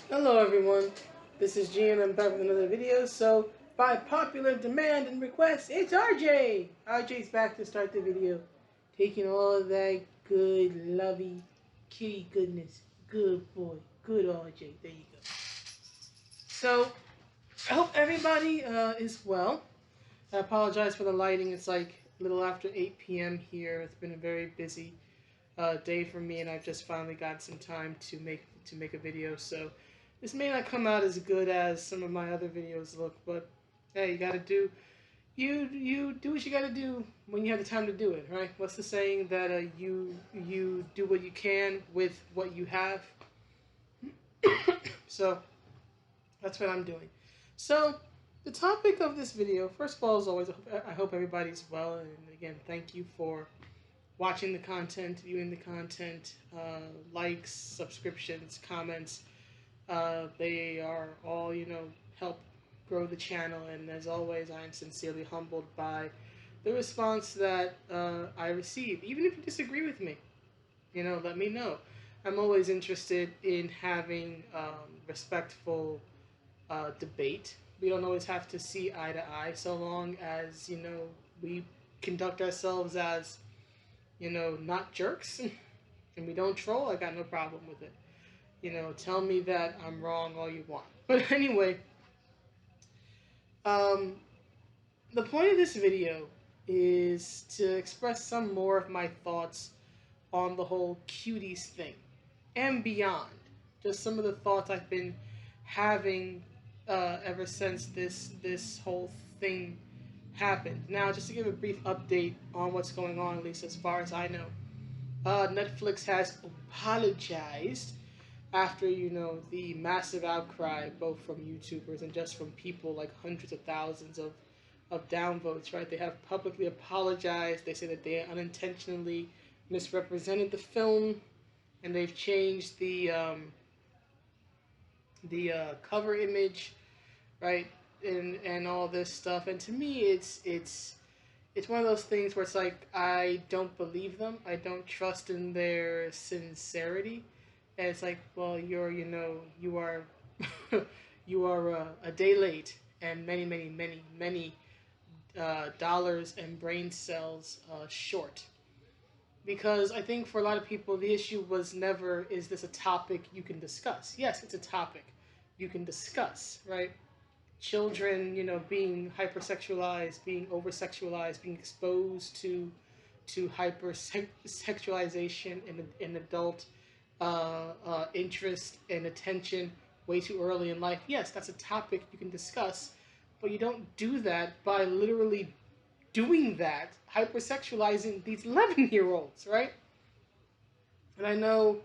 Hello everyone, this is G and I'm back with another video. So, by popular demand and request, it's RJ! RJ's back to start the video, taking all of that good, lovey, kitty goodness. Good boy, good RJ, there you go. So, I hope everybody is well. I apologize for the lighting, it's like a little after 8 p.m. here. It's been a very busy day for me, and I've just finally got some time to make a video. So this may not come out as good as some of my other videos look, but hey, you gotta do you do what you gotta do when you have the time to do it, right? What's the saying that you do what you can with what you have? So that's what I'm doing. So the topic of this video, first of all, as always, I hope everybody's well, and again, thank you for watching the content, viewing the content, likes, subscriptions, comments. They are all, help grow the channel. And as always, I am sincerely humbled by the response that I receive. Even if you disagree with me, let me know. I'm always interested in having respectful debate. We don't always have to see eye to eye, so long as, we conduct ourselves as not jerks, and we don't troll. I got no problem with it. Tell me that I'm wrong all you want. But anyway, um, the point of this video is to express some more of my thoughts on the whole cuties thing and beyond. Just some of the thoughts I've been having ever since this whole thing happened. Now, just to give a brief update on what's going on, at least as far as I know. Netflix has apologized after, the massive outcry, both from YouTubers and just from people, like hundreds of thousands of downvotes, right? They have publicly apologized. They say that they unintentionally misrepresented the film, and they've changed the cover image, right? And all this stuff. And to me, it's one of those things where it's like I don't believe them. I don't trust in their sincerity. And it's like, well, you are you are a day late and many dollars and brain cells short. Because I think for a lot of people, the issue was never, is this a topic you can discuss? Yes, it's a topic you can discuss, right? Children, being hypersexualized, being oversexualized, being exposed to hypersexualization in adult interest and attention way too early in life. Yes, that's a topic you can discuss, but you don't do that by literally doing that, hypersexualizing these 11-year-olds, right? And I know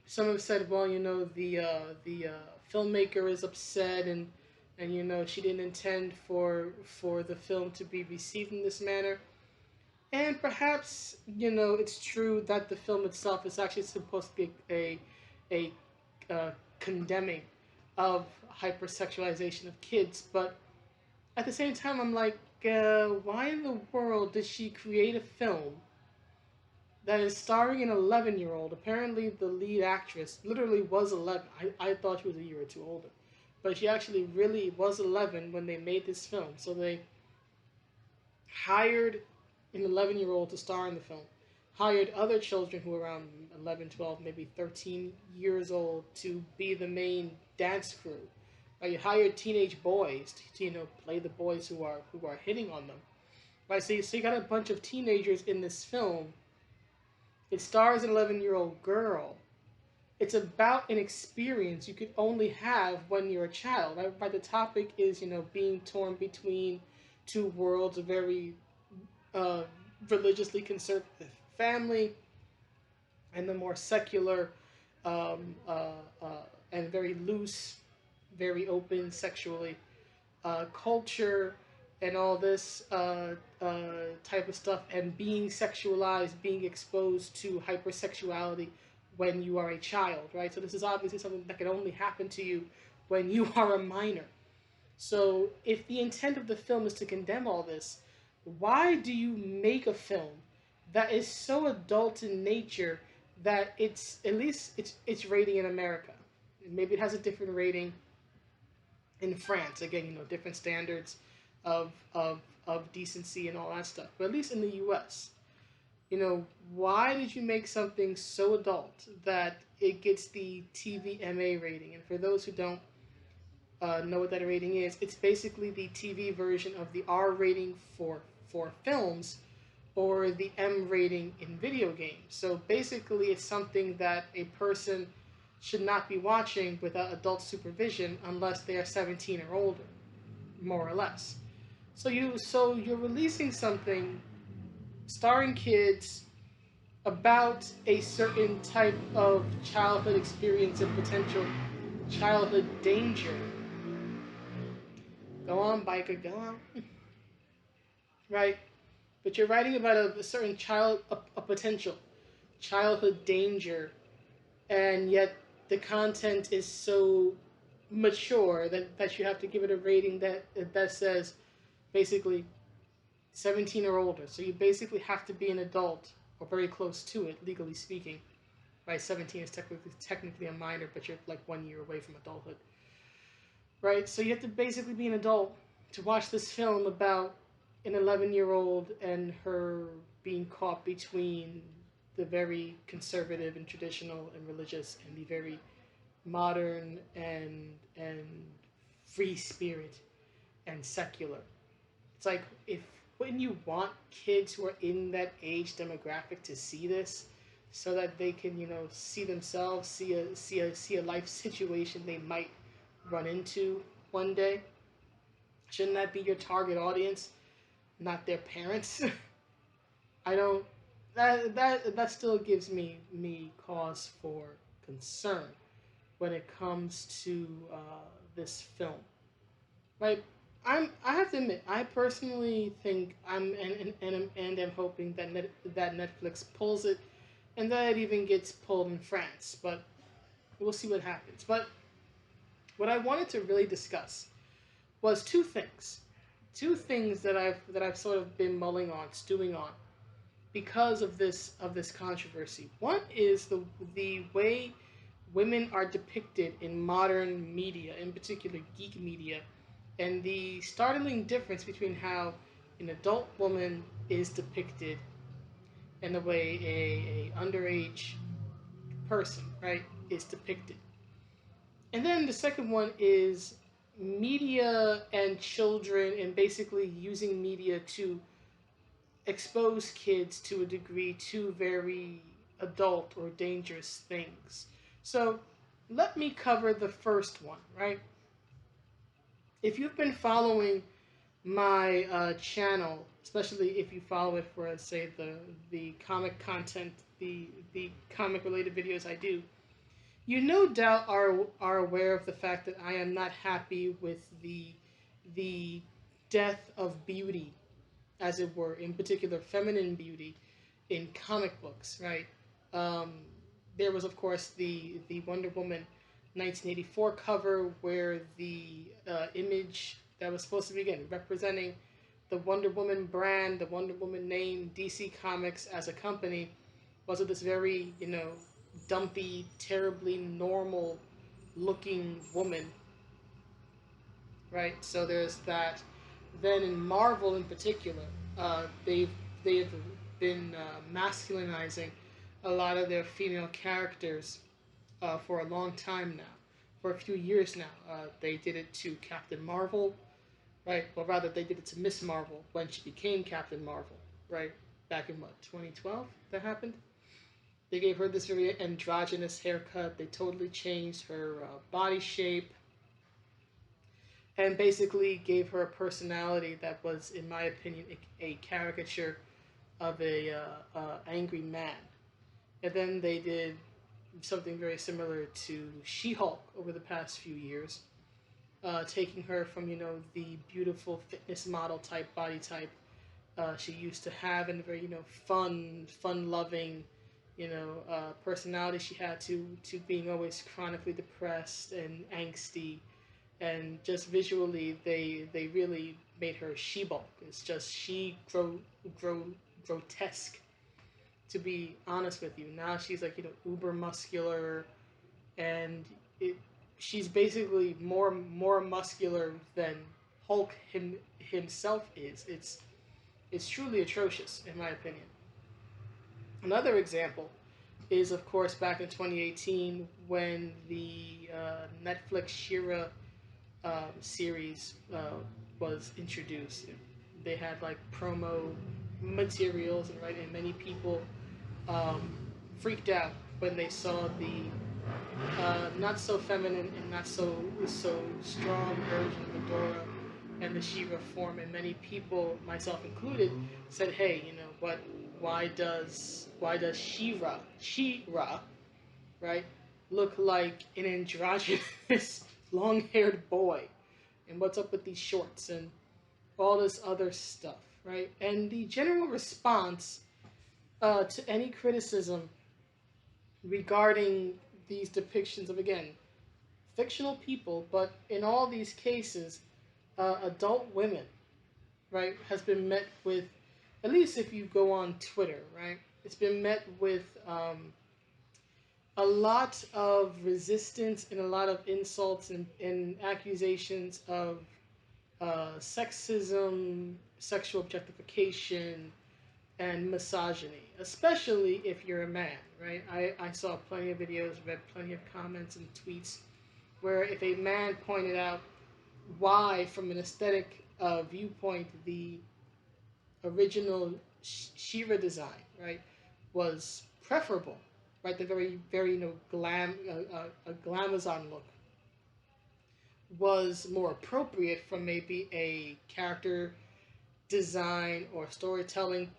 some have said, well, the filmmaker is upset, and she didn't intend for the film to be received in this manner. And perhaps it's true that the film itself is actually supposed to be a condemning of hypersexualization of kids, but at the same time, I'm like, why in the world did she create a film that is starring an 11-year-old? Apparently, the lead actress literally was 11. I thought she was a year or two older. But she actually really was 11 when they made this film. So they hired an 11-year-old to star in the film, hired other children who were around 11, 12, maybe 13 years old to be the main dance crew. You hired teenage boys to play the boys who are hitting on them. Right, so you got a bunch of teenagers in this film. It stars an 11-year-old girl. It's about an experience you could only have when you're a child. Right? The topic is, being torn between two worlds, a very religiously conservative family and the more secular um, uh, uh, and very loose, very open sexually culture and all this type of stuff, and being sexualized, being exposed to hypersexuality when you are a child, right? So this is obviously something that can only happen to you when you are a minor. So if the intent of the film is to condemn all this, why do you make a film that is so adult in nature that it's, at least it's rating in America? maybe it has a different rating in France. Again, different standards of decency and all that stuff. But at least in the U.S., why did you make something so adult that it gets the TVMA rating? And for those who don't know what that rating is, it's basically the TV version of the R rating for films, or the M rating in video games. So basically, it's something that a person should not be watching without adult supervision unless they are 17 or older, more or less. So you're releasing something starring kids about a certain type of childhood experience and potential childhood danger. Go on, biker, go on. Right? But you're writing about a certain a potential childhood danger, and yet the content is so mature that you have to give it a rating that says basically 17 or older. So you basically have to be an adult or very close to it, legally speaking. Right? 17 is technically a minor, but you're like 1 year away from adulthood. Right? So you have to basically be an adult to watch this film about an 11-year-old and her being caught between the very conservative and traditional and religious, and the very modern and free spirit and secular. It's like, if when you want kids who are in that age demographic to see this, so that they can see themselves, see a life situation they might run into one day, shouldn't that be your target audience, not their parents? I don't. That still gives me cause for concern when it comes to this film, right? I have to admit, I personally think and am hoping that that Netflix pulls it, and that it even gets pulled in France. But we'll see what happens. But what I wanted to really discuss was two things that I've sort of been mulling on, stewing on, because of this controversy. One is the way women are depicted in modern media, in particular geek media, and the startling difference between how an adult woman is depicted and the way a underage person, right, is depicted. And then the second one is media and children, and basically using media to expose kids to a degree to very adult or dangerous things. So let me cover the first one, right? If you've been following my channel, especially if you follow it for, say, the comic content, the comic related videos I do, you no doubt are aware of the fact that I am not happy with the death of beauty, as it were, in particular feminine beauty, in comic books, right? Um, there was, of course, the Wonder Woman 1984 cover, where the image that was supposed to be, again, representing the Wonder Woman brand, the Wonder Woman name, DC Comics as a company, was of this very, dumpy, terribly normal looking woman, right? So there's that. Then in Marvel in particular, they've been masculinizing a lot of their female characters for a long time now, for a few years now. They did it to Captain Marvel, right? Well, rather, they did it to Miss Marvel when she became Captain Marvel, right? Back in what, 2012 that happened? They gave her this very androgynous haircut. They totally changed her body shape, and basically gave her a personality that was, in my opinion, a caricature of a angry man. And then they did something very similar to She-Hulk over the past few years, taking her from the beautiful fitness model type body type she used to have, and a very fun loving personality she had, to being always chronically depressed and angsty. And just visually, they really made her she-bulk. It's just grotesque, to be honest with you. Now she's like uber muscular, and it she's basically more muscular than Hulk himself is. It's truly atrocious, in my opinion. Another example is, of course, back in 2018 when the Netflix Shira series was introduced. They had like promo materials, and right, and many people um, freaked out when they saw the not so feminine and not so strong version of Adora and the She-Ra form, and many people, myself included, said, "Hey, you know what? Why does She-Ra, right, look like an androgynous long-haired boy? And what's up with these shorts and all this other stuff, right?" And the general response to any criticism regarding these depictions of, again, fictional people, but in all these cases, adult women, right, has been met with, at least if you go on Twitter, right, it's been met with a lot of resistance and a lot of insults and accusations of sexism, sexual objectification, and misogyny, especially if you're a man, right? I saw plenty of videos, read plenty of comments and tweets where if a man pointed out why, from an aesthetic viewpoint, the original Shira design, right, was preferable, right, the very a glamazon look was more appropriate from maybe a character design or storytelling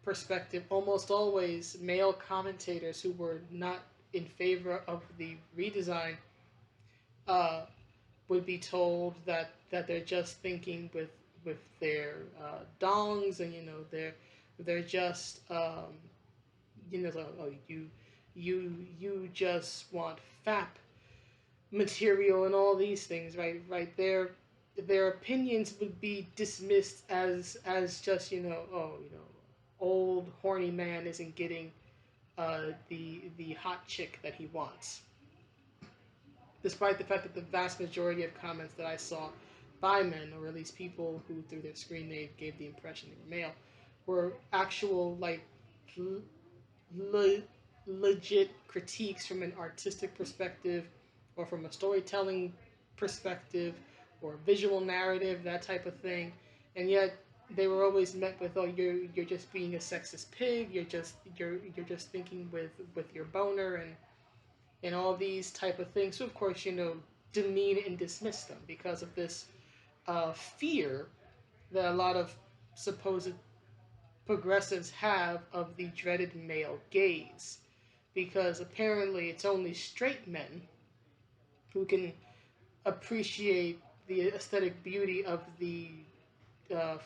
perspective. Almost always male commentators who were not in favor of the redesign uh, would be told that they're just thinking with their dongs, and they're just oh, you just want fap material and all these things, right. Their opinions would be dismissed as just, oh, old horny man isn't getting the hot chick that he wants, despite the fact that the vast majority of comments that I saw by men, or at least people who through their screen name gave the impression they were male, were actual, like, le- legit critiques from an artistic perspective, or from a storytelling perspective, or visual narrative, that type of thing. And yet they were always met with, "Oh, you're just being a sexist pig. You're just thinking with your boner," and all these type of things. So of course, demean and dismiss them because of this fear that a lot of supposed progressives have of the dreaded male gaze, because apparently it's only straight men who can appreciate the aesthetic beauty of the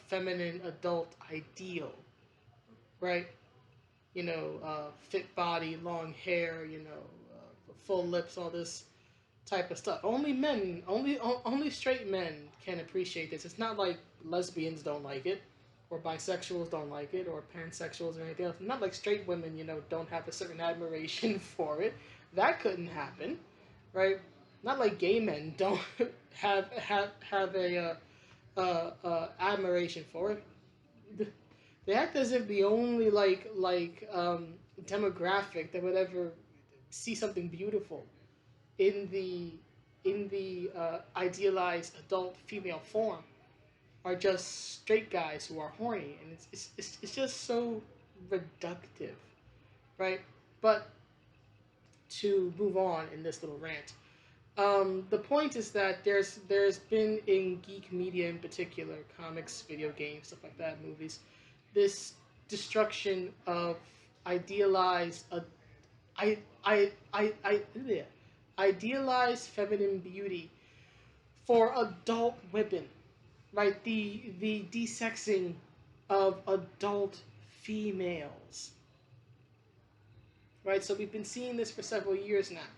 feminine adult ideal, right? Fit body, long hair, full lips, all this type of stuff. Only straight men can appreciate this. It's not like lesbians don't like it, or bisexuals don't like it, or pansexuals or anything else. Not like straight women, don't have a certain admiration for it. That couldn't happen, right? Not like gay men don't have a admiration for it. They act as if the only demographic that would ever see something beautiful in the idealized adult female form are just straight guys who are horny, and it's just so reductive, right? But to move on in this little rant, the point is that there's been, in geek media in particular, comics, video games, stuff like that, movies, this destruction of idealized yeah, idealized feminine beauty for adult women, right? The desexing of adult females, right? So we've been seeing this for several years now,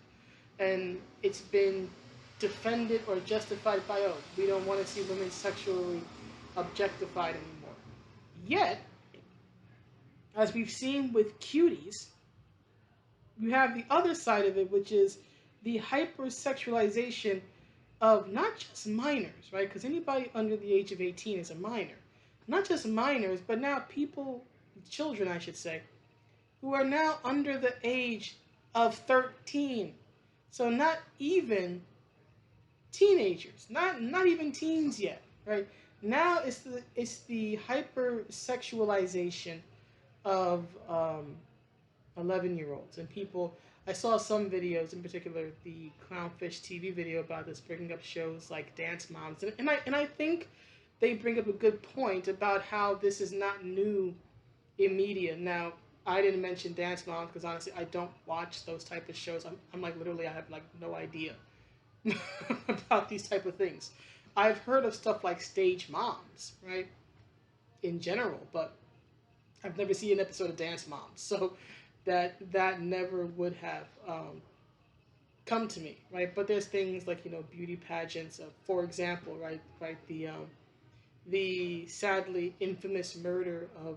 and it's been defended or justified by, "Oh, we don't want to see women sexually objectified anymore." Yet, as we've seen with Cuties, you have the other side of it, which is the hypersexualization of not just minors, right? Because anybody under the age of 18 is a minor. Not just minors, but now people, children, I should say, who are now under the age of 13. So not even teenagers, not even teens yet, right? Now it's the hypersexualization of 11-year-olds and people. I saw some videos, in particular the Clownfish TV video about this, bringing up shows like Dance Moms, and I think they bring up a good point about how this is not new in media. Now, I didn't mention Dance Moms because honestly, I don't watch those type of shows. I'm like literally, I have like no idea about these type of things. I've heard of stuff like Stage Moms, right, in general, but I've never seen an episode of Dance Moms, so that never would have come to me, right? But there's things like beauty pageants, for example, right, the sadly infamous murder of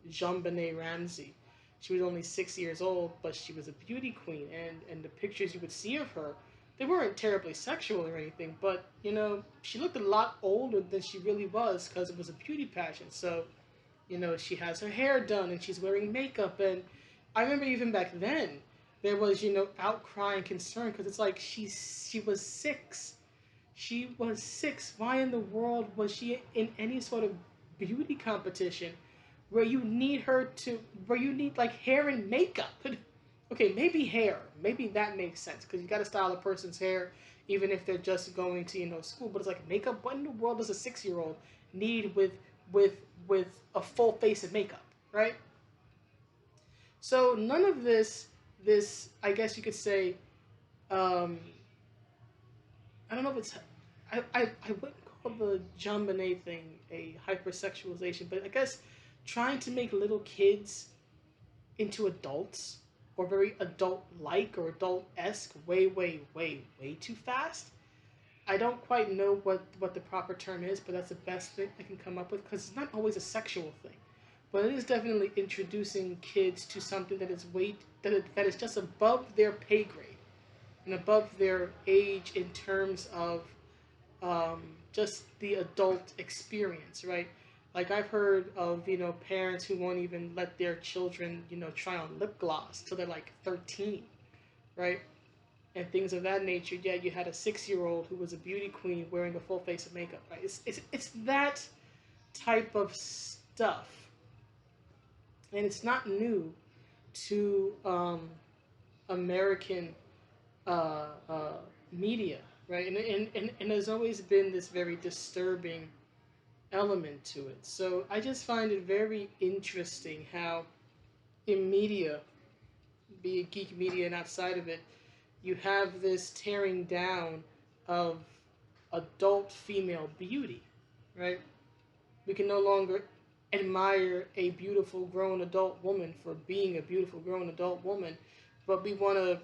Jean Benet Ramsey. She was only 6 years old, but she was a beauty queen, and the pictures you would see of her, they weren't terribly sexual or anything, but she looked a lot older than she really was because it was a beauty pageant. So she has her hair done and she's wearing makeup. And I remember even back then, there was, outcry and concern because it's like she was 6. She was 6. Why in the world was she in any sort of beauty competition where you need where you need like hair and makeup? Okay, maybe hair. Maybe that makes sense because you got to style a person's hair even if they're just going to, school. But it's like makeup. What in the world does a 6-year-old need with with a full face of makeup, right? So none of this I guess you could say, um, I don't know if it's I wouldn't call the John Bonet thing a hypersexualization, but I guess trying to make little kids into adults or very adult like or adult esque way too fast. I don't quite know what the proper term is, but that's the best thing I can come up with because it's not always a sexual thing, but it is definitely introducing kids to something that is that is just above their pay grade and above their age in terms of just the adult experience, right? Like I've heard of parents who won't even let their children try on lip gloss till they're like 13, right? And things of that nature. Yet you had a 6-year-old who was a beauty queen wearing a full face of makeup, right? It's that type of stuff, and it's not new to American uh, media, right? And there's always been this very disturbing element to it. So I just find it very interesting how in media, be it geek media and outside of it, you have this tearing down of adult female beauty, right? We can no longer admire a beautiful grown adult woman for being a beautiful grown adult woman, but we want to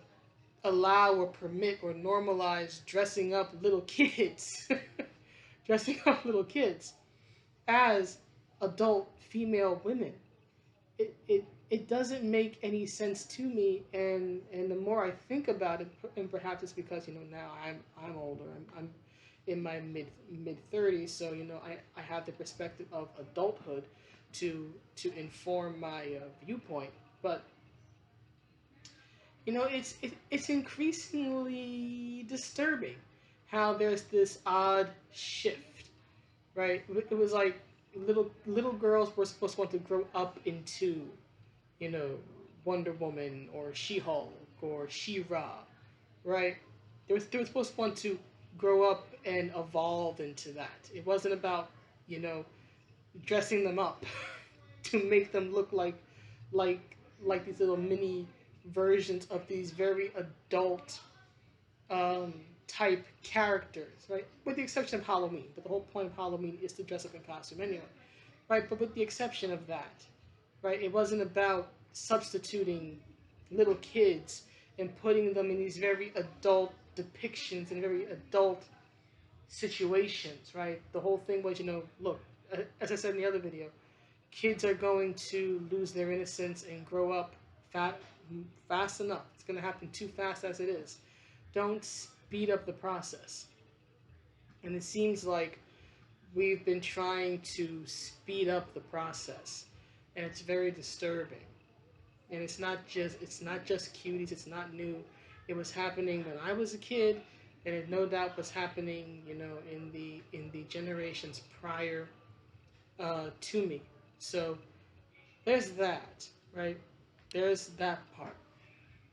allow or permit or normalize dressing up little kids, dressing up little kids as adult female women. It doesn't make any sense to me, and the more I think about it, and perhaps it's because now I'm older. I'm in my mid 30s, so I have the perspective of adulthood to inform my viewpoint. But it's increasingly disturbing how there's this odd shift, right? It was like little girls were supposed to want to grow up into, you know, Wonder Woman or She-Hulk or She-Ra, right? They were supposed to want to grow up and evolve into that. It wasn't about, you know, dressing them up to make them look like like these little mini versions of these very adult um, type characters, right? With the exception of Halloween, but the whole point of Halloween is to dress up in costume anyway, right? But with the exception of that, right? It wasn't about substituting little kids and putting them in these very adult depictions and very adult situations, right? The whole thing was, look, as I said in the other video, kids are going to lose their innocence and grow up fat, fast enough. It's going to happen too fast as it is. don't speed up the process. And it seems like we've been trying to speed up the process, and it's very disturbing. And it's not just cuties. It's not new. It was happening when I was a kid, and it no doubt was happening, in the generations prior to me. So there's that, right? There's that part.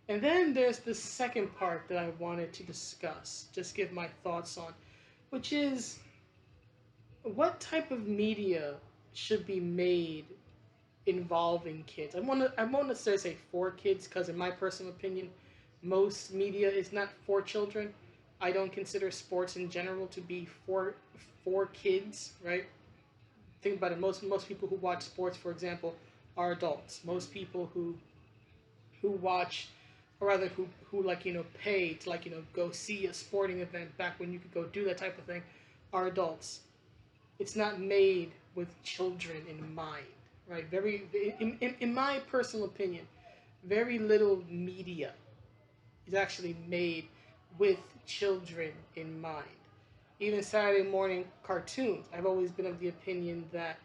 And then there's the second part that I wanted to discuss, just give my thoughts on, which is what type of media should be made involving kids. I won't necessarily say for kids, because in my personal opinion, most media is not for children. I don't consider sports in general to be for kids, right? Think about it. Most people who watch sports, for example, are adults. Most people who watch, or rather who like pay to go see a sporting event back when you could go do that type of thing, are adults. It's not made with children in mind, right? In my personal opinion, very little media is actually made with children in mind. Even Saturday morning cartoons, I've always been of the opinion that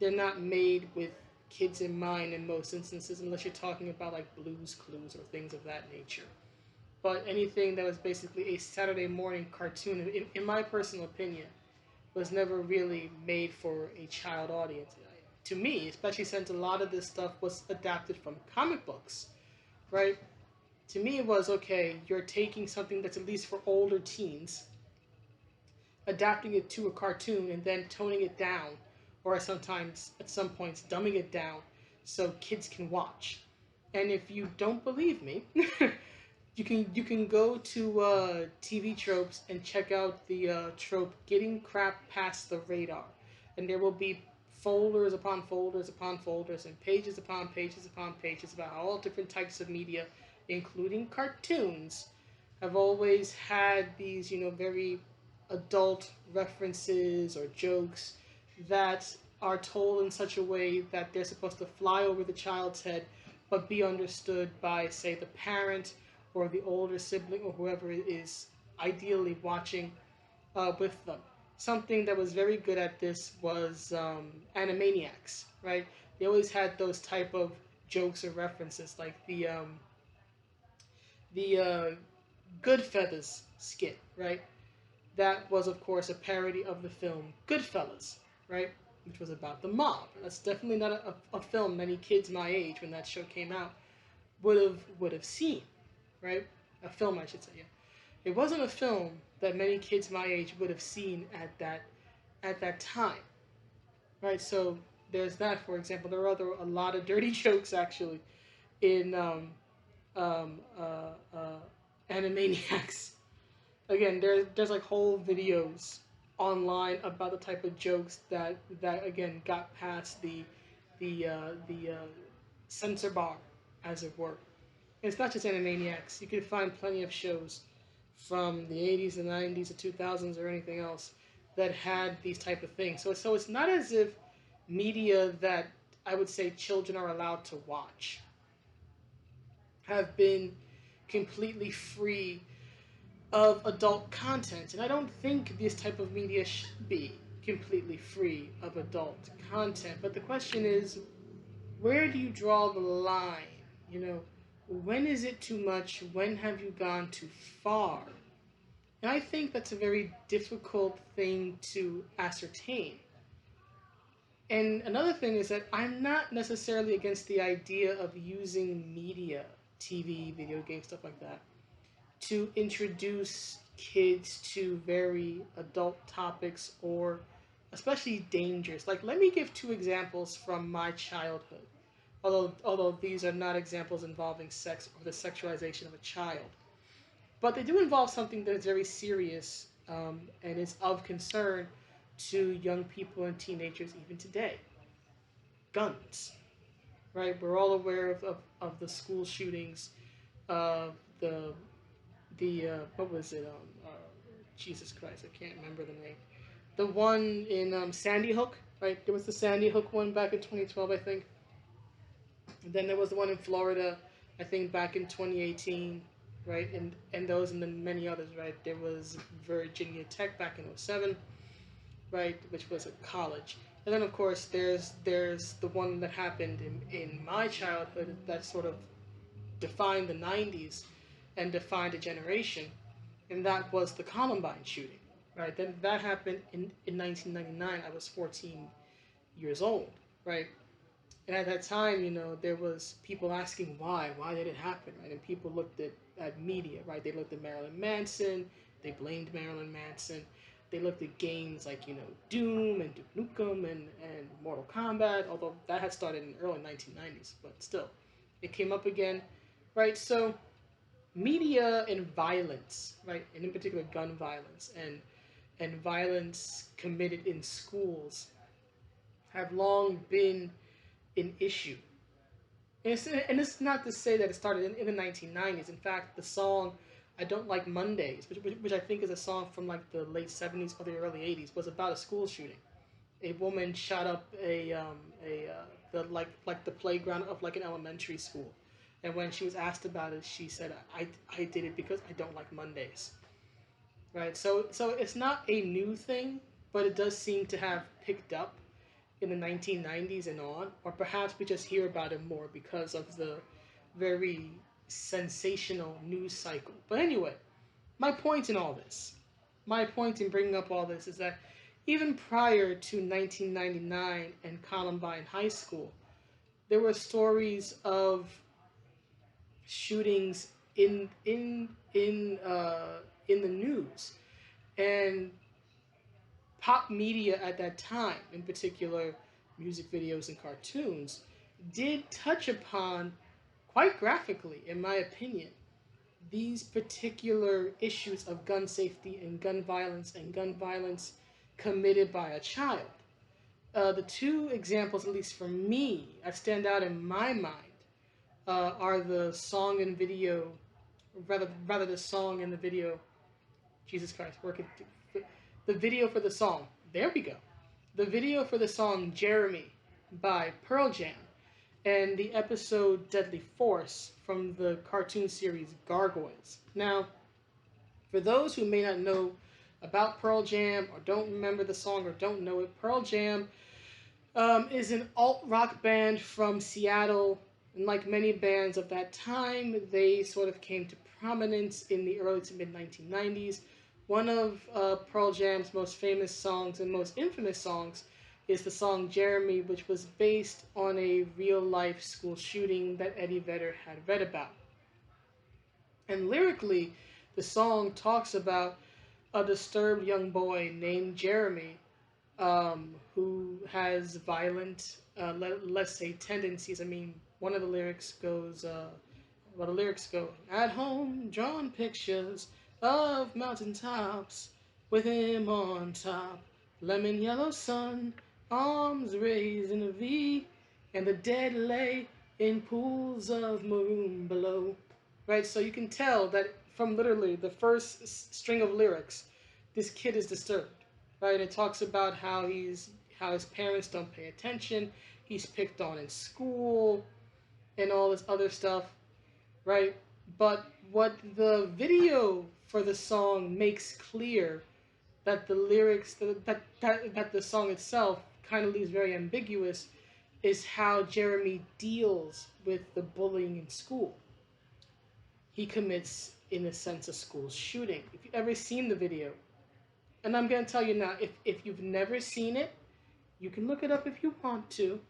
they're not made with kids in mind in most instances, unless you're talking about like Blues Clues or things of that nature. But anything that was basically a Saturday morning cartoon, in my personal opinion, was never really made for a child audience. To me, especially since a lot of this stuff was adapted from comic books, right? To me, it was okay, you're taking something that's at least for older teens, adapting it to a cartoon, and then toning it down, or sometimes at some points dumbing it down so kids can watch. And if you don't believe me, you can go to TV tropes and check out the trope "getting crap past the radar," and there will be folders upon folders upon folders and pages upon pages upon pages about how all different types of media, including cartoons, have always had these very adult references or jokes that are told in such a way that they're supposed to fly over the child's head but be understood by, say, the parent or the older sibling or whoever is ideally watching with them. Something that was very good at this was Animaniacs, right? They always had those type of jokes or references, like the Goodfellas skit, right? That was, of course, a parody of the film Goodfellas, right? Which was about the mob. That's definitely not a film many kids my age, when that show came out, would have seen, right? A film, I should say. Yeah. It wasn't a film that many kids my age would have seen at that time, right? So there's that, for example. There are a lot of dirty jokes actually in um, uh, uh, Animaniacs. Again, there's like whole videos online about the type of jokes that again got past the censor bar, as it were. And it's not just Animaniacs. You can find plenty of shows from the 80s, the 90s, the 2000s, or anything else that had these type of things. So it's not as if media that I would say children are allowed to watch have been completely free of adult content. And I don't think this type of media should be completely free of adult content. But the question is, where do you draw the line? You know, when is it too much? When have you gone too far? And I think that's a very difficult thing to ascertain. And another thing is that I'm not necessarily against the idea of using media, TV, video games, stuff like that, to introduce kids to very adult topics or especially dangers. Like, let me give two examples from my childhood. Although these are not examples involving sex or the sexualization of a child, but they do involve something that is very serious, and is of concern to young people and teenagers even today. Guns, right? We're all aware of the school shootings, of the what was it? Jesus Christ, I can't remember the name. The one in Sandy Hook, right? There was the Sandy Hook one back in 2012, I think. And then there was the one in Florida, I think back in 2018. right? And those and then many others, right? There was Virginia Tech back in '07, right, which was a college. And then of course there's the one that happened in my childhood that sort of defined the '90s and defined a generation, and that was the Columbine shooting, right? Then that happened in 1999. I was 14 years old, right? And at that time, there was people asking why did it happen, right? And people looked at media, right? They looked at Marilyn Manson, they blamed Marilyn Manson. They looked at games like, Doom and Duke Nukem and Mortal Kombat, although that had started in the early 1990s, but still, it came up again, right? So media and violence, right, and in particular gun violence and violence committed in schools have long been an issue. And it's not to say that it started in the 1990s. In fact, the song "I Don't Like Mondays," which I think is a song from like the late '70s or the early '80s, was about a school shooting. A woman shot up the like the playground of like an elementary school, and when she was asked about it, she said, "I did it because I don't like Mondays." Right. So it's not a new thing, but it does seem to have picked up in the 1990s and on, or perhaps we just hear about it more because of the very sensational news cycle. But anyway, my point in all this, my point in bringing up all this is that even prior to 1999 and Columbine High School, there were stories of shootings in the news, and pop media at that time, in particular music videos and cartoons, did touch upon quite graphically, in my opinion, these particular issues of gun safety and gun violence committed by a child. The two examples, at least for me, that stand out in my mind are the song and video, rather the song and the video. Jesus Christ, working the video for the song. There we go. The video for the song "Jeremy" by Pearl Jam, and the episode "Deadly Force" from the cartoon series Gargoyles. Now, for those who may not know about Pearl Jam or don't remember the song or don't know it, Pearl Jam is an alt rock band from Seattle. And like many bands of that time, they sort of came to prominence in the early to mid 1990s. One of Pearl Jam's most famous songs and most infamous songs is the song "Jeremy," which was based on a real life school shooting that Eddie Vedder had read about. And lyrically, the song talks about a disturbed young boy named Jeremy who has violent, let's say, tendencies. I mean, one of the lyrics goes, well, the lyrics go, "At home, drawn pictures of mountaintops with him on top, lemon yellow sun, arms raised in a V, and the dead lay in pools of maroon below." Right, so you can tell that from literally the first string of lyrics, this kid is disturbed, right? It talks about how his parents don't pay attention, he's picked on in school, and all this other stuff, right? But what the video for the song makes clear, that the lyrics that the song itself kind of leaves very ambiguous, is how Jeremy deals with the bullying in school. He commits, in a sense, a school shooting. If you've ever seen the video, and I'm going to tell you now, if you've never seen it, you can look it up if you want to,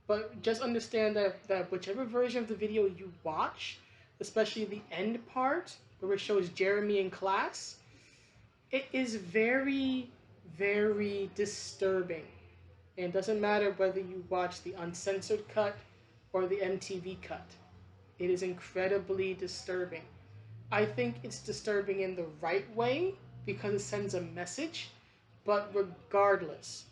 but just understand that whichever version of the video you watch, especially the end part where it shows Jeremy in class, it is very, very disturbing. And it doesn't matter whether you watch the uncensored cut or the MTV cut. It is incredibly disturbing. I think it's disturbing in the right way because it sends a message, but regardless,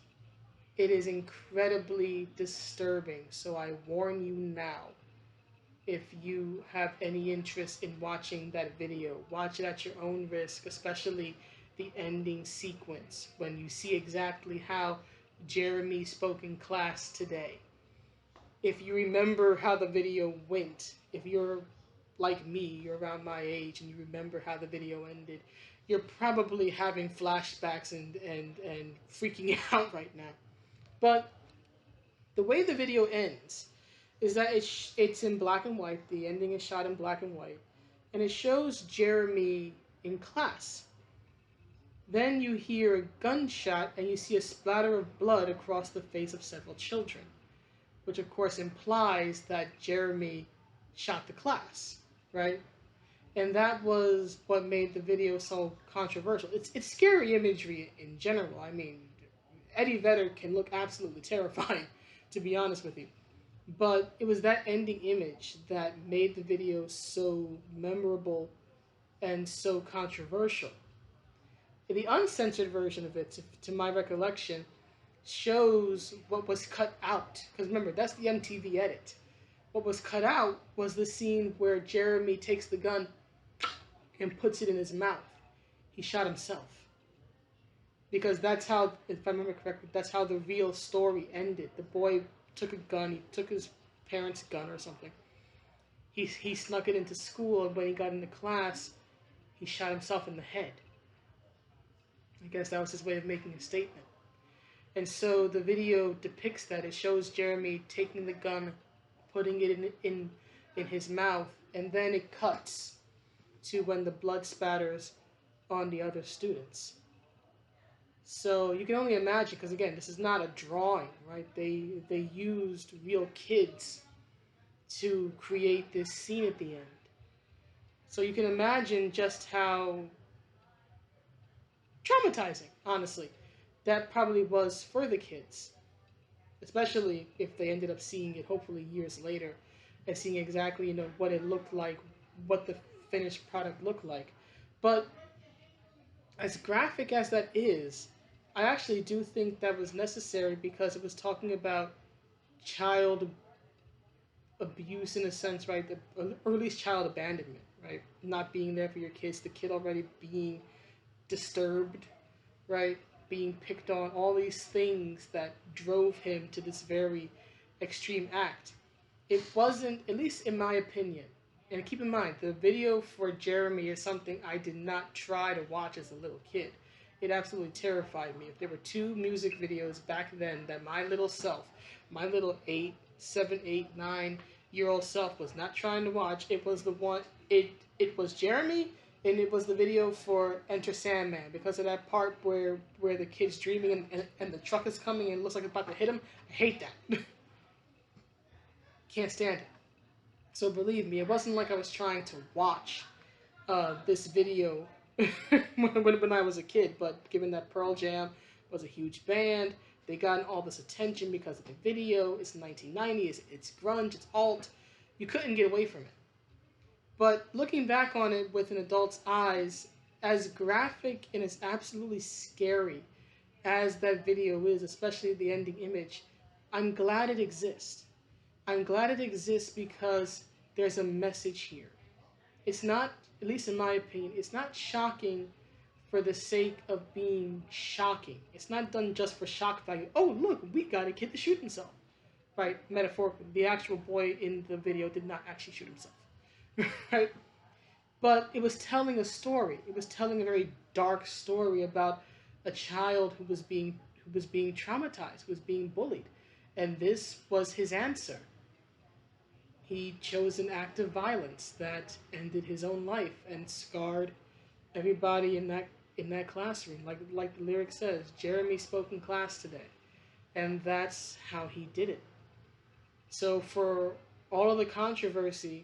it is incredibly disturbing. So I warn you now, if you have any interest in watching that video, watch it at your own risk, especially the ending sequence when you see exactly how Jeremy spoke in class today. If you remember how the video went, if you're like me, you're around my age and you remember how the video ended, you're probably having flashbacks and freaking out right now. But the way the video ends is that it's in black and white. The ending is shot in black and white, and it shows Jeremy in class. Then you hear a gunshot and you see a splatter of blood across the face of several children, which of course implies that Jeremy shot the class, right? And that was what made the video so controversial. It's scary imagery in general. I mean, Eddie Vedder can look absolutely terrifying, to be honest with you. But it was that ending image that made the video so memorable and so controversial. The uncensored version of it, to my recollection, shows what was cut out. Because remember, that's the MTV edit. What was cut out was the scene where Jeremy takes the gun and puts it in his mouth. He shot himself. Because that's how, if I remember correctly, that's how the real story ended. The boy took a gun, he took his parents' gun or something. He snuck it into school, and when he got into class, he shot himself in the head. I guess that was his way of making a statement. And so the video depicts that. It shows Jeremy taking the gun, putting it in his mouth, and then it cuts to when the blood spatters on the other students. So you can only imagine, because again, this is not a drawing, right? They used real kids to create this scene at the end. So you can imagine just how traumatizing, honestly, that probably was for the kids, especially if they ended up seeing it hopefully years later and seeing exactly, what it looked like, what the finished product looked like. But as graphic as that is, I actually do think that was necessary because it was talking about child abuse in a sense, right? Or at least child abandonment, right? Not being there for your kids, the kid already being disturbed, right? Being picked on, all these things that drove him to this very extreme act. It wasn't, at least in my opinion, and keep in mind, the video for Jeremy is something I did not try to watch as a little kid. It absolutely terrified me. If there were two music videos back then that my little self, my little 8, 7, 8, 9 year old self was not trying to watch, it was the one, it was Jeremy, and it was the video for Enter Sandman, because of that part where the kid's dreaming and the truck is coming and it looks like it's about to hit him. I hate that. Can't stand it. So believe me, it wasn't like I was trying to watch this video when I was a kid, but given that Pearl Jam was a huge band, they got all this attention because of the video. It's 1990, it's grunge, it's alt. You couldn't get away from it. But looking back on it with an adult's eyes, as graphic and as absolutely scary as that video is, especially the ending image, I'm glad it exists. I'm glad it exists because there's a message here. It's not, at least in my opinion, it's not shocking for the sake of being shocking. It's not done just for shock value. Oh, look, we got a kid to shoot himself. Right, metaphorically. The actual boy in the video did not actually shoot himself. Right? But it was telling a story. It was telling a very dark story about a child who was being traumatized, who was being bullied. And this was his answer. He chose an act of violence that ended his own life and scarred everybody in that classroom. Like the lyric says, Jeremy spoke in class today. And that's how he did it. So for all of the controversy,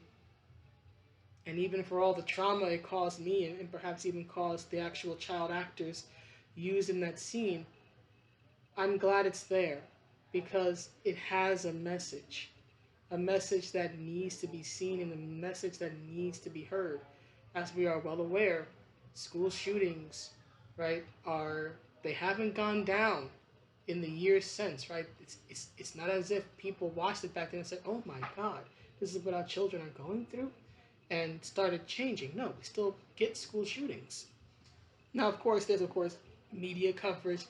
and even for all the trauma it caused me, and perhaps even caused the actual child actors used in that scene, I'm glad it's there because it has a message that needs to be seen and a message that needs to be heard. As we are well aware, school shootings, right, they haven't gone down in the years since, right? It's not as if people watched it back then and said, oh my God, this is what our children are going through, and started changing. No, we still get school shootings. Now, of course, there's media coverage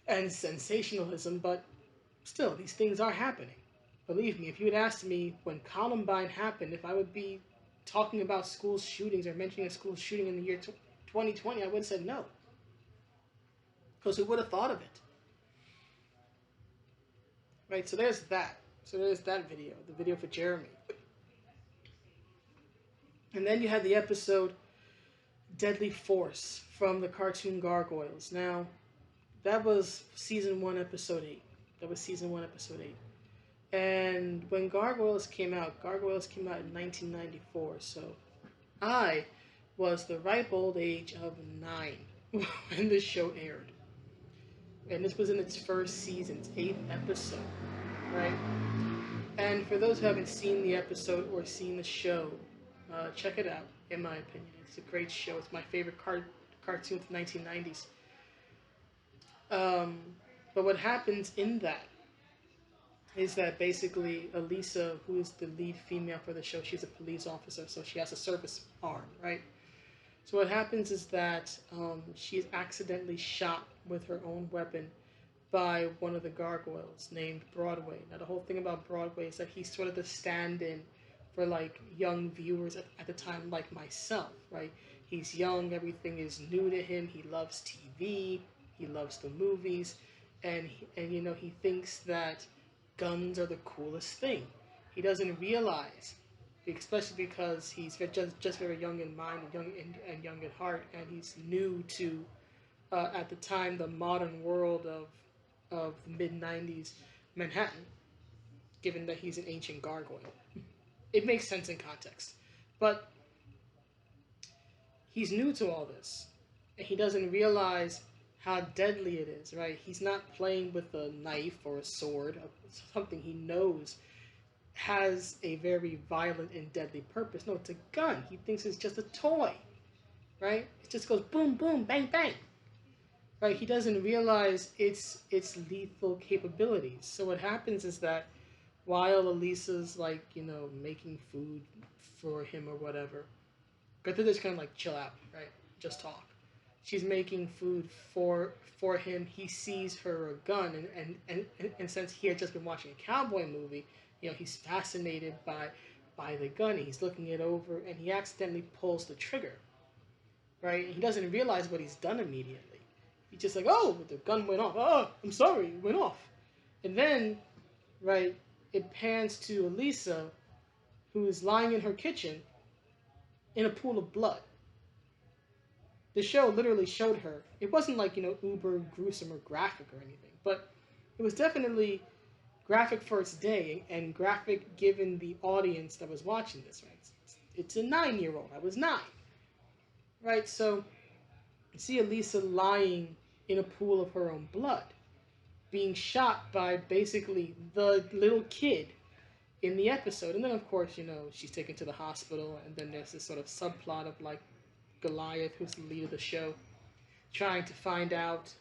and sensationalism, but still, these things are happening. Believe me, if you had asked me when Columbine happened if I would be talking about school shootings or mentioning a school shooting in the year 2020, I would have said no. Because who would have thought of it? Right, so there's that. So there's that video, the video for Jeremy. And then you had the episode Deadly Force from the cartoon Gargoyles. Now, that was season 1, episode 8. That was season 1, episode 8. And when Gargoyles came out in 1994. So I was the ripe old age of 9 when this show aired. And this was in its first season, its 8th episode, right? And for those who haven't seen the episode or seen the show, check it out, in my opinion. It's a great show. It's my favorite cartoon from the 1990s. But what happens in that is that basically Elisa, who is the lead female for the show, she's a police officer, so she has a service arm, right? So what happens is that she is accidentally shot with her own weapon by one of the gargoyles named Broadway. Now the whole thing about Broadway is that he's sort of the stand-in for like young viewers at the time, like myself, right? He's young, everything is new to him, he loves TV, he loves the movies, and he thinks that guns are the coolest thing. He doesn't realize, especially because he's just very young in mind and young at heart, and he's new to at the time the modern world of the mid 90s Manhattan, given that he's an ancient gargoyle. It makes sense in context, but he's new to all this, and he doesn't realize how deadly it is, right? He's not playing with a knife or a sword, something he knows has a very violent and deadly purpose. No, it's a gun. He thinks it's just a toy, right? It just goes boom, boom, bang, bang, right? He doesn't realize its lethal capabilities. So what happens is that while Elisa's like, making food for him or whatever, but they're just kind of like chill out, right? Just talk. She's making food for him. He sees her a gun, and since he had just been watching a cowboy movie, he's fascinated by the gun. And he's looking it over, and he accidentally pulls the trigger, right? And he doesn't realize what he's done immediately. He's just like, oh, the gun went off. Oh, I'm sorry, it went off. And then, right, it pans to Elisa, who is lying in her kitchen in a pool of blood. The show literally showed her. It wasn't like, uber gruesome or graphic or anything, but it was definitely graphic for its day and graphic given the audience that was watching this, right? It's a 9-year-old. I was 9, right? So you see Elisa lying in a pool of her own blood, being shot by basically the little kid in the episode. And then, of course, she's taken to the hospital, and then there's this sort of subplot of like Goliath, who's the lead of the show, trying to find out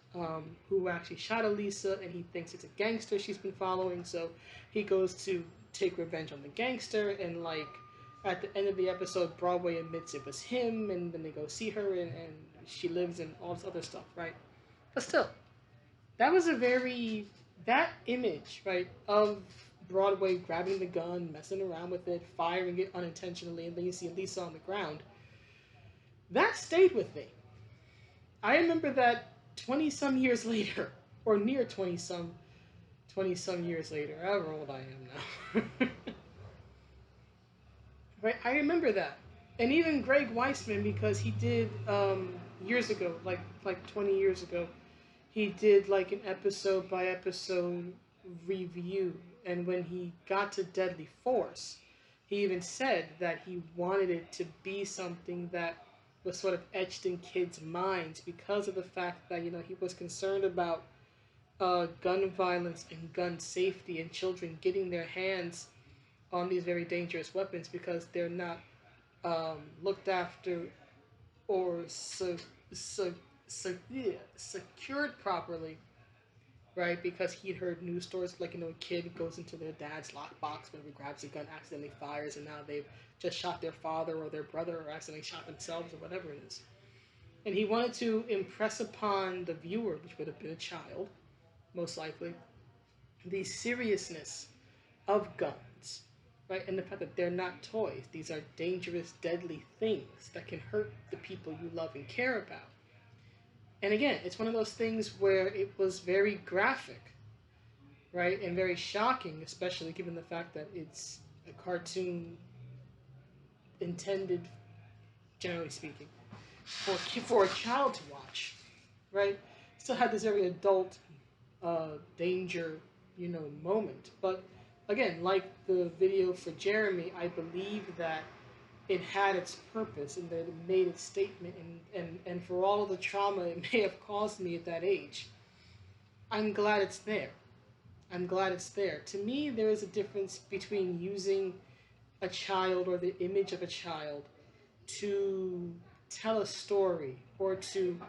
who actually shot Elisa, and he thinks it's a gangster she's been following, so he goes to take revenge on the gangster, and like at the end of the episode, Broadway admits it was him, and then they go see her, and she lives and all this other stuff, right? But still, that was that image, right, of Broadway grabbing the gun, messing around with it, firing it unintentionally, and then you see Elisa on the ground. That stayed with me. I remember that 20-some years later, or near 20-some years later, however old I am now. Right, I remember that. And even Greg Weisman, because he did years ago, like 20 years ago, he did like an episode by episode review. And when he got to Deadly Force, he even said that he wanted it to be something that was sort of etched in kids' minds because of the fact that, he was concerned about gun violence and gun safety and children getting their hands on these very dangerous weapons because they're not looked after or secured properly, right? Because he'd heard news stories like, a kid goes into their dad's lockbox, whenever he grabs a gun, accidentally fires, and now they've just shot their father or their brother or accidentally shot themselves or whatever it is. And he wanted to impress upon the viewer, which would have been a child, most likely, the seriousness of guns, right? And the fact that they're not toys. These are dangerous, deadly things that can hurt the people you love and care about. And again, it's one of those things where it was very graphic, right? And very shocking, especially given the fact that it's a cartoon intended, generally speaking, for a child to watch, right? Still had this very adult danger, moment. But again, like the video for Jeremy, I believe that it had its purpose and that it made its statement. And for all of the trauma it may have caused me at that age, I'm glad it's there. I'm glad it's there. To me, there is a difference between using a child or the image of a child to tell a story or to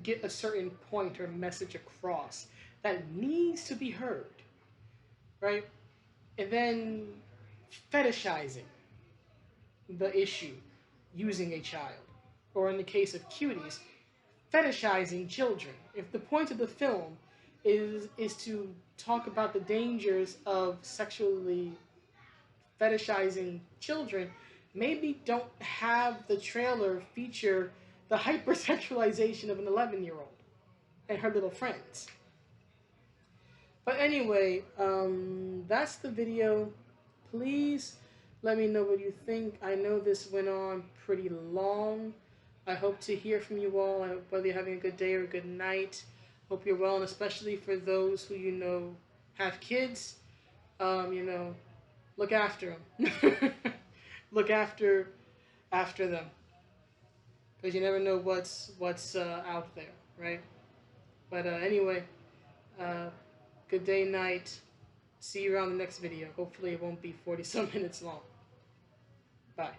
get a certain point or message across that needs to be heard, right? And then fetishizing the issue using a child. Or in the case of Cuties, fetishizing children. If the point of the film is to talk about the dangers of sexually fetishizing children, maybe don't have the trailer feature the hypersexualization of an 11-year-old and her little friends. But anyway, that's the video. Please let me know what you think. I know this went on pretty long. I hope to hear from you all. I hope whether you're having a good day or a good night. Hope you're well, and especially for those who have kids, look after them. Look after them, because you never know what's out there, right? But anyway, uh, good day, night. See you around the next video. Hopefully it won't be 40 some minutes long. Bye.